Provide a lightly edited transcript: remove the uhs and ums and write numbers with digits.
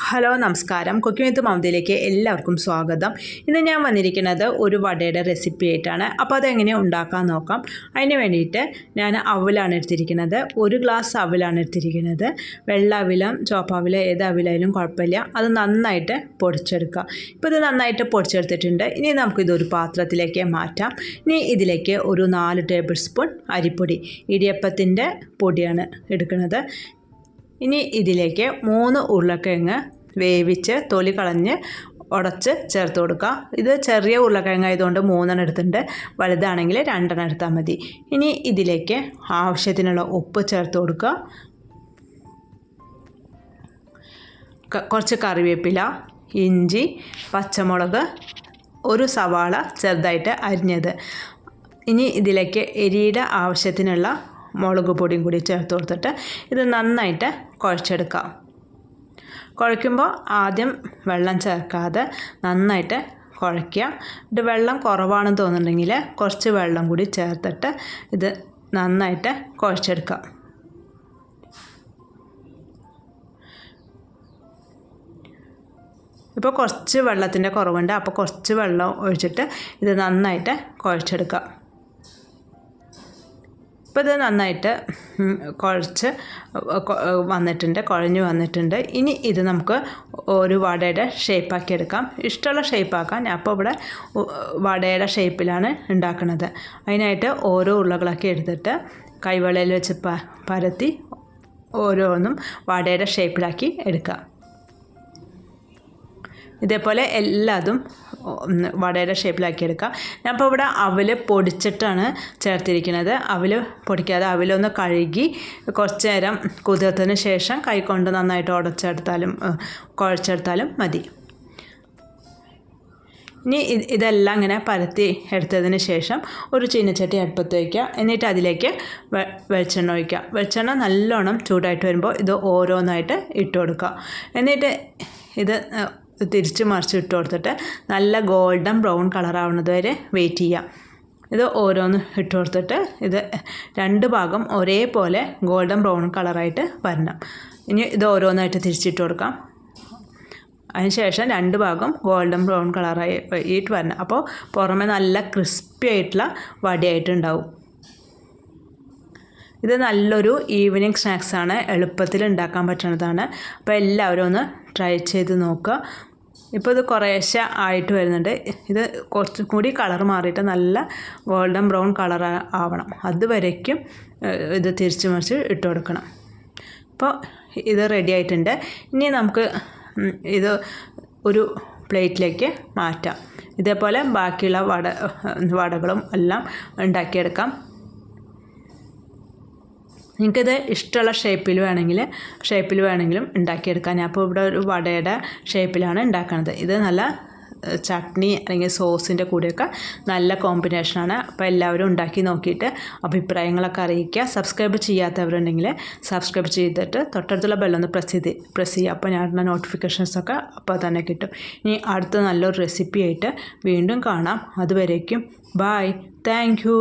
Hello നമസ്കാരം. Cooking വിത്ത് മമതയിലേക്ക് എല്ലാവർക്കും സ്വാഗതം. ഇന്ന് ഞാൻ വന്നിരിക്കുന്നത് ഒരു വടയുടെ റെസിപ്പി ആയിട്ടാണ്. അപ്പോൾ അതെങ്ങനെയാണ് ഉണ്ടാക്കാൻ നോക്കാം. അതിന് വേണ്ടിയിട്ട് ഞാൻ അവലാണ് എടുത്തിരിക്കുന്നത്. 1 ഗ്ലാസ് അവലാണ് എടുത്തിരിക്കുന്നത്. വെള്ള അവിലം ചുവപ്പവില ഏത് അവിലായാലും കുഴപ്പമില്ല. അത് നന്നായിട്ട് പൊടിച്ചെടുക്കുക. ഇപ്പോൾ ഇത് നന്നായിട്ട് പൊടിച്ചെടുത്തിട്ടുണ്ട്. ഇനി നമുക്കിതൊരു പാത്രത്തിലേക്ക് മാറ്റാം. ഇനി ഇതിലേക്ക് ഒരു 4 ടേബിൾ സ്പൂൺ അരിപ്പൊടി, ഇടിയപ്പത്തിൻ്റെ പൊടിയാണ് എടുക്കുന്നത്. ഇനി ഇതിലേക്ക് 3 ഉരുളക്കിഴങ്ങ് വേവിച്ച് തൊലി കളഞ്ഞ് ഉടച്ച് ചേർത്ത് കൊടുക്കുക. ഇത് ചെറിയ ഉരുളക്കിഴങ്ങ് ആയതുകൊണ്ട് 3 എടുത്തിട്ടുണ്ട്. വലുതാണെങ്കിൽ 2 എടുത്താൽ മതി. ഇനി ഇതിലേക്ക് ആവശ്യത്തിനുള്ള ഉപ്പ് ചേർത്ത് കൊടുക്കുക. കുറച്ച് കറിവേപ്പില, ഇഞ്ചി, പച്ചമുളക്, ഒരു സവാള ചെറുതായിട്ട് അരിഞ്ഞത്. ഇനി ഇതിലേക്ക് എരിയുടെ ആവശ്യത്തിനുള്ള മുളക് പൊടിയും കൂടി ചേർത്ത് കൊടുത്തിട്ട് ഇത് നന്നായിട്ട് കുഴച്ചെടുക്കാം. കുഴയ്ക്കുമ്പോൾ ആദ്യം വെള്ളം ചേർക്കാതെ നന്നായിട്ട് കുഴയ്ക്കുക. ഇത് വെള്ളം കുറവാണെന്ന് തോന്നുന്നുണ്ടെങ്കിൽ കുറച്ച് വെള്ളം കൂടി ചേർത്തിട്ട് ഇത് നന്നായിട്ട് കുഴച്ചെടുക്കാം. ഇപ്പോൾ കുറച്ച് വെള്ളത്തിൻ്റെ കുറവുണ്ട്. അപ്പോൾ കുറച്ച് വെള്ളം ഒഴിച്ചിട്ട് ഇത് നന്നായിട്ട് കുഴച്ചെടുക്കാം. ഇപ്പോൾ ഇത് നന്നായിട്ട് കുഴഞ്ഞു വന്നിട്ടുണ്ട്. ഇനി ഇത് നമുക്ക് ഒരു വടയുടെ ഷേപ്പാക്കി എടുക്കാം. ഇഷ്ടമുള്ള ഷേപ്പാക്കാം. ഞാൻ അപ്പോൾ ഇവിടെ വടയുടെ ഷേപ്പിലാണ് ഉണ്ടാക്കുന്നത്. അതിനായിട്ട് ഓരോ ഉരുളകളാക്കി എടുത്തിട്ട് കൈവെള്ളയിൽ വെച്ച് പരത്തി ഓരോന്നും വടയുടെ ഷേപ്പിലാക്കി എടുക്കുക. ഇതേപോലെ എല്ലാതും വടയുടെ ഷേപ്പിലാക്കി എടുക്കുക. ഞാനിപ്പോൾ ഇവിടെ അവൽ പൊടിച്ചിട്ടാണ് ചേർത്തിരിക്കുന്നത്. അവൽ പൊടിക്കാതെ അവലൊന്ന് കഴുകി കുറച്ച് നേരം കുതിർത്തതിന് ശേഷം കൈകൊണ്ട് നന്നായിട്ട് കുഴച്ചെടുത്താലും മതി. ഇനി ഇതെല്ലാം ഇങ്ങനെ പരത്തി എടുത്തതിന് ശേഷം ഒരു ചീനച്ചട്ടി അടുപ്പത്ത് വയ്ക്കുക. എന്നിട്ട് അതിലേക്ക് വെളിച്ചെണ്ണ ഒഴിക്കുക. വെളിച്ചെണ്ണ നല്ലോണം ചൂടായിട്ട് വരുമ്പോൾ ഇത് ഓരോന്നായിട്ട് ഇട്ട് കൊടുക്കുക. എന്നിട്ട് ഇത് തിരിച്ച് മറിച്ച് ഇട്ട് കൊടുത്തിട്ട് നല്ല ഗോൾഡൻ ബ്രൗൺ കളറാവുന്നത് വരെ വെയിറ്റ് ചെയ്യാം. ഇത് ഓരോന്ന് ഇട്ട് കൊടുത്തിട്ട് ഇത് 2 ഭാഗം ഒരേപോലെ ഗോൾഡൻ ബ്രൗൺ കളറായിട്ട് വരണം. ഇനി ഇത് ഓരോന്നായിട്ട് തിരിച്ചിട്ട് കൊടുക്കാം. അതിനുശേഷം 2 ഭാഗം ഗോൾഡൻ ബ്രൗൺ കളറായിട്ട് വരണം. അപ്പോൾ പുറമെ നല്ല ക്രിസ്പി ആയിട്ടുള്ള വടയായിട്ടുണ്ടാവും. ഇത് നല്ലൊരു ഈവനിങ് സ്നാക്സാണ്. എളുപ്പത്തിൽ ഉണ്ടാക്കാൻ പറ്റുന്നതാണ്. അപ്പോൾ എല്ലാവരും ഒന്ന് ട്രൈ ചെയ്ത് നോക്കുക. ഇപ്പോൾ ഇത് കുറേശ്ശെ ആയിട്ട് വരുന്നുണ്ട്. ഇത് കുറച്ചും കൂടി കളർ മാറിയിട്ട് നല്ല ഗോൾഡൻ ബ്രൗൺ കളർ ആവണം. അതുവരേക്കും ഇത് തിരിച്ച് മറിച്ച് ഇട്ട് കൊടുക്കണം. അപ്പോൾ ഇത് റെഡി ആയിട്ടുണ്ട്. ഇനി നമുക്ക് ഇത് ഒരു പ്ലേറ്റിലേക്ക് മാറ്റാം. ഇതേപോലെ ബാക്കിയുള്ള വടകളും എല്ലാം ഉണ്ടാക്കിയെടുക്കാം. നിങ്ങൾക്കിത് ഇഷ്ടമുള്ള ഷേപ്പിൽ വേണമെങ്കിലും ഉണ്ടാക്കിയെടുക്കാം. ഞാൻ അപ്പോൾ ഇവിടെ ഒരു വടയുടെ ഷേപ്പിലാണ് ഉണ്ടാക്കുന്നത്. ഇത് നല്ല ചട്നി അല്ലെങ്കിൽ സോസിൻ്റെ കൂടെയൊക്കെ നല്ല കോമ്പിനേഷനാണ്. അപ്പോൾ എല്ലാവരും ഉണ്ടാക്കി നോക്കിയിട്ട് അഭിപ്രായങ്ങളൊക്കെ അറിയിക്കുക. സബ്സ്ക്രൈബ് ചെയ്യാത്തവരുണ്ടെങ്കിൽ സബ്സ്ക്രൈബ് ചെയ്തിട്ട് തൊട്ടടുത്തുള്ള ബെല്ലൊന്ന് പ്രസ് ചെയ്യുക. അപ്പോൾ ഞാൻ നോട്ടിഫിക്കേഷൻസൊക്കെ അപ്പോൾ തന്നെ കിട്ടും. ഇനി അടുത്ത നല്ലൊരു റെസിപ്പി ആയിട്ട് വീണ്ടും കാണാം. അതുവരേക്കും ബായ്. Thank you.